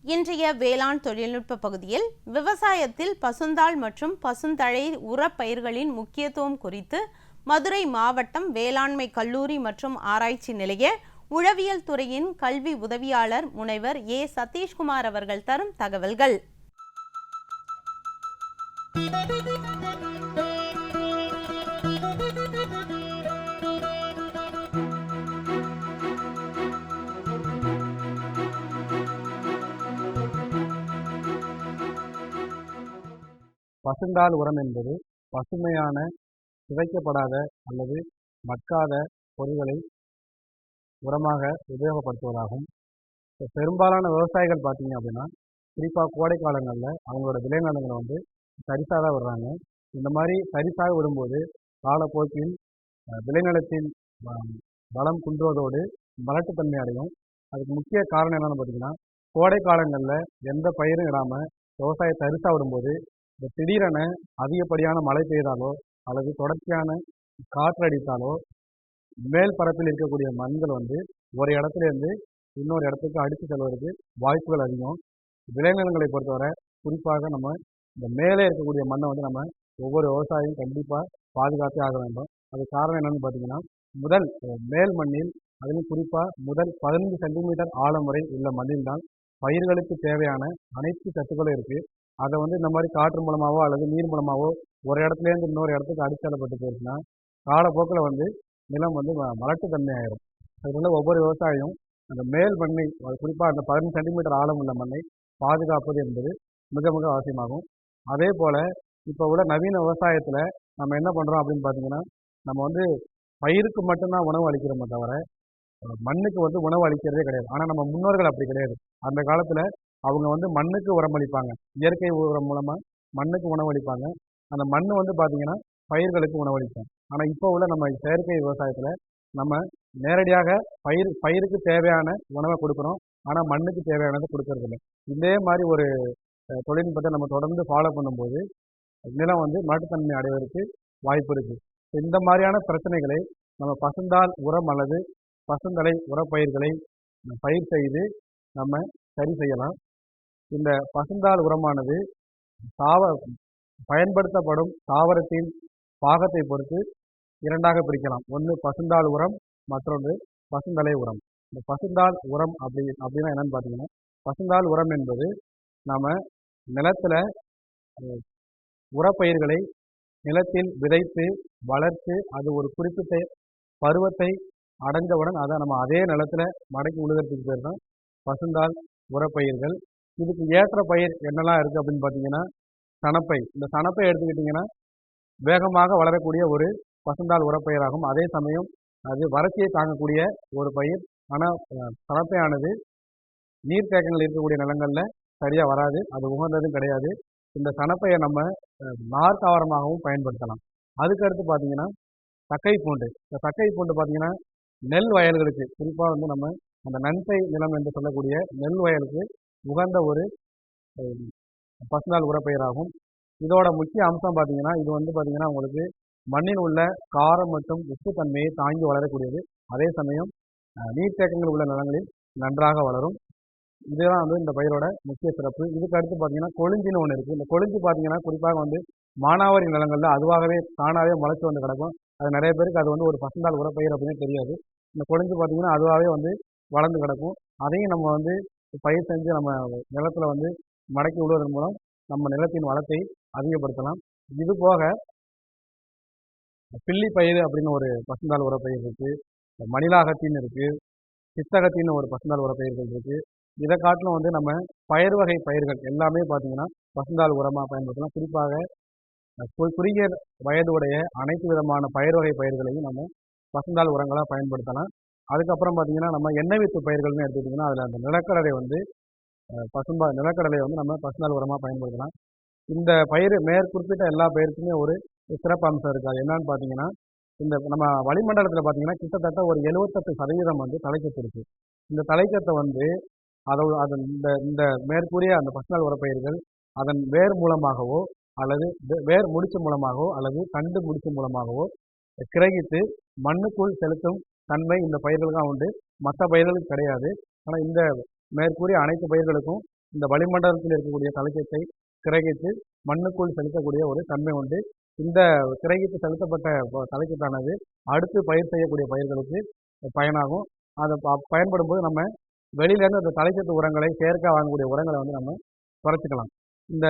இன்றைய வேளாண் தொழில்நுட்ப பகுதியில் விவசாயத்தில் பசுந்தாள் மற்றும் பசுந்தழை உரப்பயிர்களின் முக்கியத்துவம் குறித்து மதுரை மாவட்டம் வேளாண்மை கல்லூரி மற்றும் ஆராய்ச்சி நிலைய உழவியல் துறையின் கல்வி உதவியாளர் முனைவர் ஏ சதீஷ்குமார் அவர்கள் தரும் தகவல்கள். பசுந்தாள் உரம் என்பது பசுமையான சிதைக்கப்படாத அல்லது மட்காத பொருட்களை உரமாக உபயோகப்படுத்துவதாகும். பெரும்பாலான விவசாயிகள் பார்த்தீங்க அப்படின்னா குறிப்பாக கோடை காலங்களில் அவங்களோட விளைநிலங்களை தரிசாக தான் விடுறாங்க. இந்த மாதிரி தரிசாக விடும்போது காலப்போக்கில் விளைநிலத்தின் வளம் குன்றுவதோடு மலட்டுத்தன்மை அடையும். அதுக்கு முக்கிய காரணம் என்னென்னு பார்த்தீங்கன்னா, கோடை காலங்களில் எந்த பயிரும் இடாமல் விவசாய தரிசாக விடும்போது திடீரென அதிகப்படியான மழை பெய்தாலோ அல்லது தொடர்ச்சியான காற்று அடித்தாலோ மேல் பரப்பில் இருக்கக்கூடிய மண்கள் ஒரு இடத்துலேருந்து இன்னொரு இடத்துக்கு அடித்து செல்வதற்கு வாய்ப்புகள் அதிகம். விளைநிலங்களை பொறுத்தவரை குறிப்பாக நம்ம இந்த மேலே இருக்கக்கூடிய மண்ணை நம்ம ஒவ்வொரு விவசாயியும் கண்டிப்பாக பாதுகாத்தே ஆக வேண்டும். அது காரணம் என்னென்னு பார்த்தீங்கன்னா, முதல் மேல் மண்ணில் அதிலும் குறிப்பாக முதல் 15 சென்டிமீட்டர் ஆழம் வரை உள்ள மண்ணில் தான் பயிர்களுக்கு தேவையான அனைத்து சத்துக்களும் இருக்குது. அதை இந்த மாதிரி காற்று மூலமாகவோ அல்லது நீர் மூலமாகவோ ஒரு இடத்துலேருந்து இன்னொரு இடத்துக்கு அடித்தளப்பட்டு போயிடுச்சுன்னா காலப்போக்கில் நிலம் மலட்டுத்தன்மை ஆயிரும். அதனால ஒவ்வொரு விவசாயியும் அந்த மேல் மண்ணை குறிப்பாக அந்த 15 சென்டிமீட்டர் ஆழம் உள்ள மண்ணை பாதுகாப்பது என்பது மிக மிக அவசியமாகும். அதே போல் இப்போ உள்ள நவீன விவசாயத்தில் நம்ம என்ன பண்ணுறோம் அப்படின்னு பார்த்தீங்கன்னா, நம்ம பயிருக்கு மட்டும்தான் உணவு அளிக்கிறோமே தவிர மண்ணுக்கு உணவு அளிக்கிறதே கிடையாது. ஆனால் நம்ம முன்னோர்கள் அப்படி கிடையாது. அந்த காலத்தில் அவங்க மண்ணுக்கு உரமளிப்பாங்க. இயற்கை உரம் மூலமாக மண்ணுக்கு உணவளிப்பாங்க. அந்த மண் பார்த்தீங்கன்னா பயிர்களுக்கு உணவளிப்பாங்க. ஆனால் இப்போ உள்ள நம்ம செயற்கை விவசாயத்தில் நம்ம நேரடியாக பயிருக்கு தேவையான உணவை கொடுக்குறோம். ஆனால் மண்ணுக்கு தேவையானதை கொடுக்கறது இல்லை. இதே மாதிரி ஒரு தொழில்நுட்பத்தை நம்ம தொடர்ந்து ஃபாலோ பண்ணும்போது நிலம் மாட்டுத்தன்மை அடைவதற்கு வாய்ப்பு இருக்குது. இந்த மாதிரியான பிரச்சனைகளை நம்ம பசுந்தாள் உரம் அல்லது பசுந்தலை உரப்பயிர்களை பயிர் செய்து நம்ம சரி செய்யலாம். இந்த பசுந்தாள் உரமானது பயன்படுத்தப்படும் தாவரத்தின் பாகத்தை பொறுத்து இரண்டாக பிரிக்கலாம். ஒன்று பசுந்தாள் உரம், மற்றொன்று பசுந்தலை உரம். இந்த பசுந்தாள் உரம் அப்படின்னா என்னன்னு பார்த்தீங்கன்னா, பசுந்தாள் உரம் என்பது நம்ம நிலத்தில் உரப்பயிர்களை நிலத்தில் விதைத்து வளர்த்து அது ஒரு குறிப்பிட்ட பருவத்தை அடைந்தவுடன் அதை நம்ம அதே நிலத்தில் மடக்கி உழுகிறதுக்கு பேர் தான் பசுந்தாள் உரப்பயிர்கள். இதுக்கு ஏற்ற பயிர் என்னெல்லாம் இருக்குது அப்படின்னு பார்த்தீங்கன்னா, சணப்பை. இந்த சணப்பை எடுத்துக்கிட்டிங்கன்னா வேகமாக வளரக்கூடிய ஒரு பசுந்தாள் உரப்பயிராகும். அதே சமயம் அது வறட்சியை தாங்கக்கூடிய ஒரு பயிர். ஆனால் சணப்பையானது நீர்த்தேக்கங்கள் இருக்கக்கூடிய நிலங்களில் சரியாக வராது, அது உகந்ததும் கிடையாது. இந்த சணப்பையை நம்ம நார் தாவரமாகவும் பயன்படுத்தலாம். அதுக்கடுத்து பார்த்தீங்கன்னா தக்கை பூண்டு. இந்த தக்கை பூண்டு பார்த்தீங்கன்னா நெல் வயல்களுக்கு குறிப்பாக நம்ம அந்த நன்சை நிலம் என்று சொல்லக்கூடிய நெல் வயலுக்கு உகந்த ஒரு பசுந்தாள் உரப்பயிராகும். இதோட முக்கிய அம்சம் பார்த்தீங்கன்னா, இது பார்த்தீங்கன்னா உங்களுக்கு மண்ணில் உள்ள காரம் மற்றும் உப்புத்தன்மையை தாங்கி வளரக்கூடியது. அதே சமயம் நீர்த்தேக்கங்கள் உள்ள நிலங்களில் நன்றாக வளரும். இதுதான் இந்த பயிரோட முக்கிய சிறப்பு. இதுக்கு அடுத்து பார்த்தீங்கன்னா கொழிஞ்சின்னு ஒன்று இருக்குது. இந்த கொழிஞ்சி பார்த்தீங்கன்னா குறிப்பாக மானாவாரி நிலங்களில் அதுவாகவே தானாகவே முளைச்சி கிடக்கும். அது நிறைய பேருக்கு அது ஒரு பசுந்தாள் உரப்பயிர் அப்படின்னு தெரியாது. இந்த கொழிஞ்சி பார்த்தீங்கன்னா அதுவாகவே வளர்ந்து கிடக்கும். அதையும் நம்ம பயிர் செஞ்சு நம்ம நிலத்தில் மடக்கி விடுவதன் மூலம் நம்ம நிலத்தின் வளத்தை அதிகப்படுத்தலாம். இது போக பில்லி பயிர் அப்படின்னு ஒரு பசுந்தாள் உரப்பயிர் இருக்குது, மணிலாகத்தின் இருக்குது, சித்தகத்தின்னு ஒரு பசுந்தாள் உரப்பயிர்கள் இருக்குது. இதை காட்டிலும் நம்ம பயிர் வகை பயிர்கள் எல்லாமே பார்த்தீங்கன்னா பசுந்தாள் உரமாக பயன்படுத்தலாம். குறிப்பாக குறுகிய வயதுடைய அனைத்து விதமான பயிர் வகை பயிர்களையும் நம்ம பசுந்தாள் உரங்களாக பயன்படுத்தலாம். அதுக்கப்புறம் பார்த்தீங்கன்னா நம்ம எண்ணெய் வித்து பயிர்கள்னு எடுத்துக்கிட்டிங்கன்னா அதில் அந்த நிலக்கடலை நிலக்கடலை நம்ம பசுந்தாள் உரமாக பயன்படுத்தலாம். இந்த பயிர் மேற்குறிப்பிட்ட எல்லா பயிருக்குமே ஒரு சிறப்பு அம்சம் இருக்குது. அது என்னன்னு பார்த்தீங்கன்னா, இந்த நம்ம வளிமண்டலத்தில் பார்த்தீங்கன்னா கிட்டத்தட்ட ஒரு 78% தலைச்சத்து இருக்குது. இந்த தலைச்சத்தை இந்த மேற்கூறிய அந்த பசுந்தாள் உரப்பயிர்கள் அதன் வேர் மூலமாகவோ அல்லது வேர் முடிச்சு மூலமாகவோ அல்லது தண்டு முடிச்சு மூலமாகவோ கிரகித்து மண்ணுக்குள் செலுத்தும் தன்மை இந்த பயிர்களுக்கு உண்டு, மற்ற பயிர்களுக்கு கிடையாது. ஆனால் இந்த மேற்கூறிய அனைத்து பயிர்களுக்கும் இந்த வளிமண்டலத்தில் இருக்கக்கூடிய தலைச்சத்தை கிரகித்து மண்ணுக்குள் செலுத்தக்கூடிய ஒரு தன்மை உண்டு. இந்த கிரகித்து செலுத்தப்பட்ட தலைச்சத்தானது அடுத்து பயிர் செய்யக்கூடிய பயிர்களுக்கு பயனாகும். அதை பயன்படும் போது நம்ம வெளியிலேருந்து அந்த தலைச்சத்து உரங்களை செயற்கை வாங்கக்கூடிய உரங்களை வந்து நம்ம குறைச்சிக்கலாம். இந்த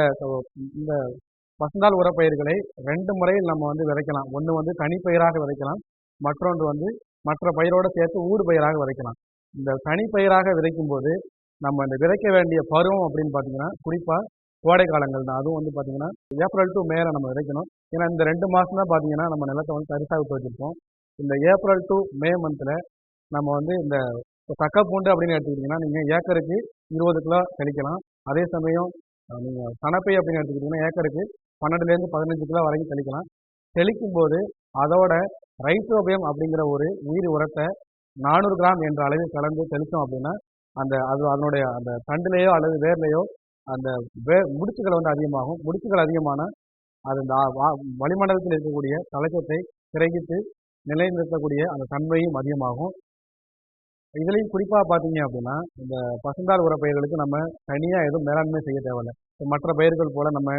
இந்த பசுந்தாள் உரப்பயிர்களை 2 முறையில் நம்ம வந்து விதைக்கலாம். ஒன்று வந்து தனிப்பயிராக விதைக்கலாம், மற்றொன்று வந்து மற்ற பயிரோடு சேர்த்து ஊடு பயிராக விதைக்கலாம். இந்த தனிப்பயிராக விதைக்கும் போது நம்ம இந்த விதைக்க வேண்டிய பருவம் அப்படின்னு பார்த்தீங்கன்னா குறிப்பாக கோடை காலங்கள் தான். அதுவும் வந்து பார்த்தீங்கன்னா ஏப்ரல் டு மேல நம்ம விதைக்கணும். ஏன்னா இந்த 2 மாதம் தான் பார்த்தீங்கன்னா நம்ம நிலத்தை வந்து தரிசாக விட்டு வச்சுருப்போம். இந்த ஏப்ரல் டு மே மந்தில் நம்ம வந்து இந்த தக்கப்பூண்டு அப்படின்னு எடுத்துக்கிட்டிங்கன்னா நீங்கள் ஏக்கருக்கு 20 கிலோ தெளிக்கலாம். அதே சமயம் நீங்கள் சணப்பை அப்படின்னு எடுத்துக்கிட்டிங்கன்னா ஏக்கருக்கு 12லேருந்து 15 கிலோ வரைக்கும் தெளிக்கலாம். தெளிக்கும் போது அதோட ரைசோபியம் அப்படிங்கிற ஒரு உயிர் உரத்தை 400 கிராம் என்ற அளவில் கலந்து தெளித்தோம் அப்படின்னா அதனுடைய அந்த தண்டுலேயோ அல்லது வேர்லையோ அந்த முடிச்சுகள் வந்து அதிகமாகும். முடிச்சுகள் அதிகமானால் அது இந்த வளிமண்டலத்தில் இருக்கக்கூடிய தலைச்சத்தை கிரகித்து நிலைநிறுத்தக்கூடிய அந்த தன்மையும் அதிகமாகும். இதுலேயும் குறிப்பாக பார்த்தீங்க அப்படின்னா இந்த பசுந்தாள் உரப்பயிர்களுக்கு நம்ம தனியாக எதுவும் மேலாண்மை செய்ய தேவையில்லை. மற்ற பயிர்கள் போல் நம்ம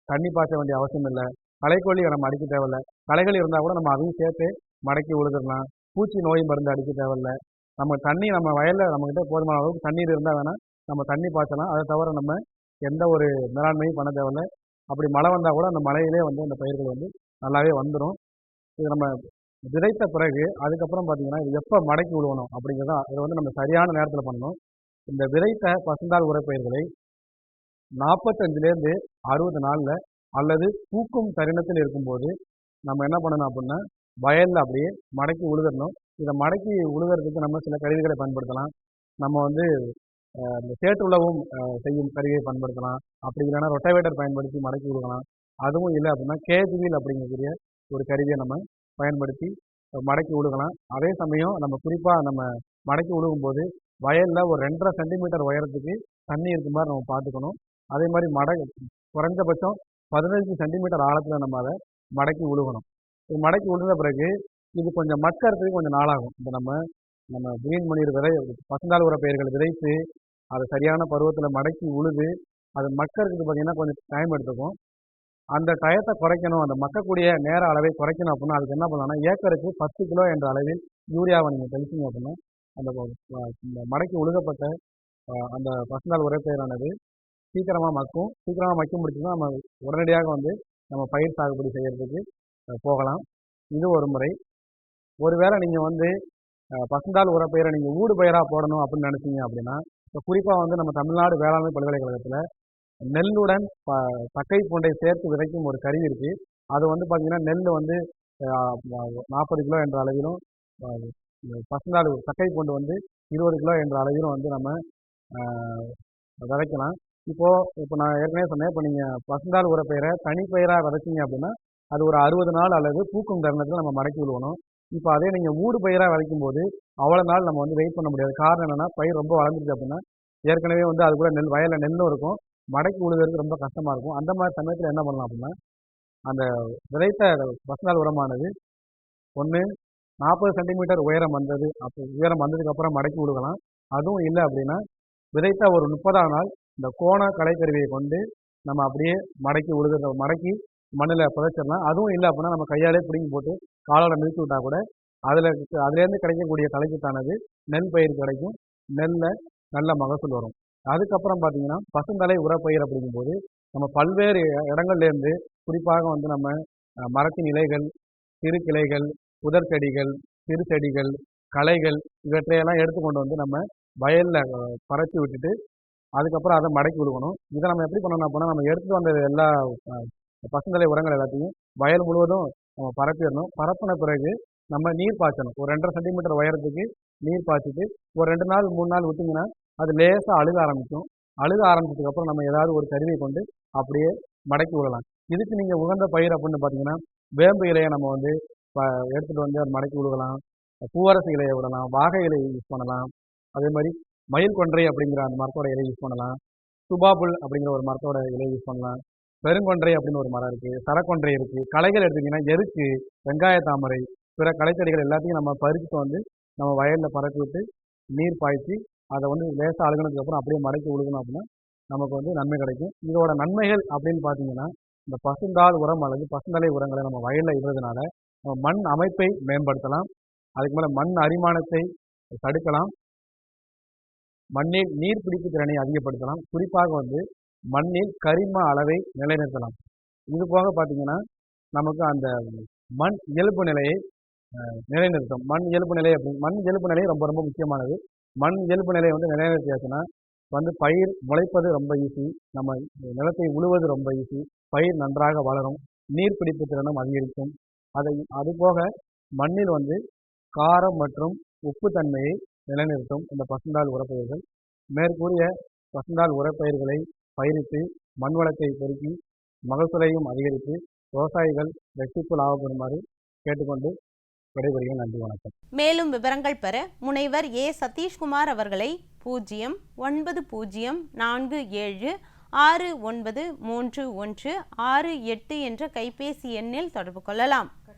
தண்ணி பாய்ச்ச வேண்டிய அவசியம் இல்லை. களைக்கொல்லி நம்ம அடிக்க தேவையில்லை. களைகள் இருந்தால் கூட நம்ம அதையும் சேர்த்து மடக்கி உழுதுடலாம். பூச்சி நோய் மருந்து அடிக்க தேவையில்லை. நம்ம தண்ணி நம்ம வயலில் நம்மக்கிட்ட போதுமான அளவுக்கு தண்ணீர் இருந்தால் வேணால் நம்ம தண்ணி பாய்ச்சலாம். அதை தவிர நம்ம எந்த ஒரு மேலாண்மையும் பண்ண தேவையில்லை. அப்படி மழை வந்தால் கூட அந்த மழையிலே வந்து அந்த பயிர்கள் வந்து நல்லாவே வந்துடும். இது நம்ம விதைத்த பிறகு அதுக்கப்புறம் பார்த்தீங்கன்னா இது எப்போ மடக்கி விழுவணும் அப்படிங்கிறத இதை வந்து நம்ம சரியான நேரத்தில் பண்ணணும். இந்த விதைத்த பசுந்தாள் உரப்பயிர்களை 45லேருந்து 60 நாளில் அல்லது பூக்கும் தருணத்தில் இருக்கும்போது நம்ம என்ன பண்ணணும் அப்படின்னா வயலில் அப்படியே மடக்கி உழுதணும். இதை மடக்கி உழுகிறதுக்கு நம்ம சில கருவிகளை பயன்படுத்தலாம். நம்ம வந்து இந்த சேற்றுள்ளவும் செய்யும் கருவியை பயன்படுத்தலாம். அப்படி இல்லைன்னா ரொட்டவேட்டர் பயன்படுத்தி மடக்கி விழுகலாம். அதுவும் இல்லை அப்படின்னா கேஜ்வீல் அப்படிங்கக்கூடிய ஒரு கருவியை நம்ம பயன்படுத்தி மடக்கி விழுகலாம். அதே சமயம் நம்ம குறிப்பாக நம்ம மடக்கி விழுகும்போது வயலில் ஒரு 2.5 சென்டிமீட்டர் உயரத்துக்கு தண்ணி இருக்க மாதிரி நம்ம பார்த்துக்கணும். அதே மாதிரி குறைஞ்சபட்சம் 15 சென்டிமீட்டர் ஆழத்தில் நம்ம அதை மடக்கி விழுகணும். இது மடக்கி விழுந்த பிறகு இது கொஞ்சம் மக்கறதுக்கு கொஞ்சம் நாளாகும். இந்த நம்ம கிரீன் மணிர் பசுந்தாள் உரப்பயிர்கள் விதைத்து அதை சரியான பருவத்தில் மடக்கி உழுது அது மக்கறதுக்கு பார்த்தீங்கன்னா கொஞ்சம் டைம் எடுத்துக்கும். அந்த டயத்தை குறைக்கணும், அந்த மக்கக்கூடிய நேர அளவை குறைக்கணும் அப்படின்னா அதுக்கு என்ன பண்ணலாம்னா ஏக்கருக்கு 10 கிலோ என்ற அளவில் யூரியாவை நீங்கள் தெளிச்சிங்க அப்படின்னா அந்த மடக்கி உழுகப்பட்ட அந்த பசுந்தாள் உரப்பயிரானது சீக்கிரமாக மக்கி முடிச்சுன்னா நம்ம உடனடியாக வந்து நம்ம பயிர் சாகுபடி செய்கிறதுக்கு போகலாம். இது ஒரு முறை. ஒருவேளை நீங்கள் வந்து பசுந்தாள் உரப்பயிரை நீங்கள் ஊடு பயிராக போடணும் அப்படின்னு நினச்சிங்க அப்படின்னா இப்போ குறிப்பாக வந்து நம்ம தமிழ்நாடு வேளாண்மை பல்கலைக்கழகத்தில் நெல்லுடன் தக்கை பூண்டை சேர்த்து விதைக்கும் ஒரு கருவி இருக்குது. அது வந்து பார்த்திங்கன்னா நெல் வந்து 40 கிலோ என்ற அளவிலும் பசுந்தாள் தக்கை பூண்டு வந்து 20 கிலோ என்ற அளவிலும் வந்து நம்ம விதைக்கலாம். இப்போ நான் ஏற்கனவே சொன்னேன், இப்போ நீங்கள் பசுந்தாள் உரப்பயிரை தனிப்பயிராக விதைச்சிங்க அப்படின்னா அது ஒரு 60 நாள் அல்லது பூக்கும் தருணத்தில் நம்ம மடக்கி விழுவணும். இப்போ அதே நீங்கள் ஊடு பயிராக விதைக்கும் போது அவ்வளோ நாள் நம்ம வந்து வெயிட் பண்ண முடியாது. காரணம் என்னென்னா பயிர் ரொம்ப வளர்ந்துருச்சு அப்படின்னா ஏற்கனவே வந்து அது கூட வயலில் நெல்லும் இருக்கும், மடக்கி விழுகிறதுக்கு ரொம்ப கஷ்டமாக இருக்கும். அந்த மாதிரி சமயத்தில் என்ன பண்ணலாம் அப்படின்னா அந்த விதைத்த பசுந்தாள் உரமானது ஒன்று 40 சென்டிமீட்டர் உயரம் வந்ததுக்கு அப்புறம் மடக்கி விழுகலாம். அதுவும் இல்லை அப்படின்னா விதைத்த ஒரு 30ஆம் நாள் இந்த கோண களைக்கருவியை கொண்டு நம்ம அப்படியே மடக்கி மண்ணில் புதைச்சிடலாம். அதுவும் இல்லை அப்படின்னா நம்ம கையாலே பிடிங்கி போட்டு காலோட மிதித்து விட்டால் கூட அதுலேருந்து கிடைக்கக்கூடிய தலைச்சத்தானது நெல் பயிர் கிடைக்கும். நெல்லில் நல்ல மகசூல் வரும். அதுக்கப்புறம் பார்த்தீங்கன்னா பசுந்தலை உரப்பயிர் அப்படிங்கும்போது நம்ம பல்வேறு இடங்கள்லேருந்து குறிப்பாக வந்து நம்ம மரத்தின் இலைகள், சிறு கிளைகள், புதற்செடிகள், சிறு செடிகள், களைகள் இவற்றையெல்லாம் எடுத்துக்கொண்டு வந்து நம்ம வயலில் பறச்சு விட்டுட்டு அதுக்கப்புறம் அதை மடக்கி விழுகணும். இதை நம்ம எப்படி பண்ணணும் அப்படின்னா நம்ம எடுத்துகிட்டு வந்த எல்லா பசுந்தலை உரங்கள் எல்லாத்தையும் வயல் முழுவதும் நம்ம பரப்பிடணும். பரப்பின பிறகு நம்ம நீர் பாய்ச்சணும். ஒரு 2.5 சென்டிமீட்டர் உயரத்துக்கு நீர் பாய்ச்சிட்டு ஒரு 2 நாள் 3 நாள் விட்டிங்கன்னா அது லேசாக அழுக ஆரம்பிக்கும். அழுக ஆரம்பிச்சதுக்கப்புறம் நம்ம ஏதாவது ஒரு கருவியை கொண்டு அப்படியே மடக்கி விடலாம். இதுக்கு நீங்கள் உகந்த பயிர் அப்படின்னு பார்த்தீங்கன்னா வேம்பு இலையை நம்ம வந்து எடுத்துகிட்டு வந்து அது மடக்கி விடுகலாம். பூவரசு இலையை விடலாம், வாகை இலையை யூஸ் பண்ணலாம். அதே மாதிரி மயில் கொன்றை அப்படிங்கிற அந்த மரத்தோட இலையை யூஸ் பண்ணலாம். சுபாபுல் அப்படிங்கிற ஒரு மரத்தோட இலையை யூஸ் பண்ணலாம். பெருங்கொன்றை அப்படின்னு ஒரு மரம் இருக்குது, சரக்கொன்றை இருக்குது. களைகள் எடுத்திங்கன்னா எருக்கு, வெங்காய தாமரை, பிற களைச்செடிகள் எல்லாத்தையும் நம்ம பறிச்சுட்டு வந்து நம்ம வயலில் பறக்க விட்டு நீர் பாய்ச்சி அதை வந்து லேசாக அழுகினதுக்கப்புறம் அப்படியே மடக்கி விழுகணும் அப்படின்னா நமக்கு வந்து நன்மை கிடைக்கும். இதோட நன்மைகள் அப்படின்னு பார்த்தீங்கன்னா, இந்த பசுந்தாள் உரம் அல்லது பசுந்தலை உரங்களை நம்ம வயலில் இடுறதுனால நம்ம மண் அமைப்பை மேம்படுத்தலாம். அதுக்கு மேலே மண் அரிமானத்தை தடுக்கலாம். மண்ணில் நீர்பிடிப்பு திறனை அதிகப்படுத்தலாம். குறிப்பாக வந்து மண்ணில் கரிம அளவை நிலைநிறுத்தலாம். இது போக பார்த்தீங்கன்னா, நமக்கு அந்த மண் இயல்பு நிலையை நிலைநிறுத்தும். மண் இயல்பு நிலை மண் இயல்பு நிலை ரொம்ப ரொம்ப முக்கியமானது. மண் இயல்பு நிலையை வந்து நிலைநிறுத்தியாச்சுன்னா வந்து பயிர் முளைப்பது ரொம்ப ஈஸி, நம்ம நிலத்தை உழுவது ரொம்ப ஈஸி, பயிர் நன்றாக வளரும், நீர்பிடிப்பு திறனும் அதிகரிக்கும். அதுபோக மண்ணில் வந்து காரம் மற்றும் உப்பு தன்மையை நிலைநிறுத்தும் இந்த பசுந்தாள் உரப்பயிர்கள். மேற்கூறிய பசுந்தாள் உரப்பயிர்களை பயிரிட்டு மண் வளத்தை பெருக்கி மகசூலையும் அதிகரித்து விவசாயிகள் வெற்றிக்கு லாபம் பெறுமாறு கேட்டுக்கொண்டு விடைபெறுகிறேன். நன்றி, வணக்கம். மேலும் விவரங்கள் பெற முனைவர் ஏ சதீஷ்குமார் அவர்களை 09047693168 என்ற கைபேசி எண்ணில் தொடர்பு கொள்ளலாம்.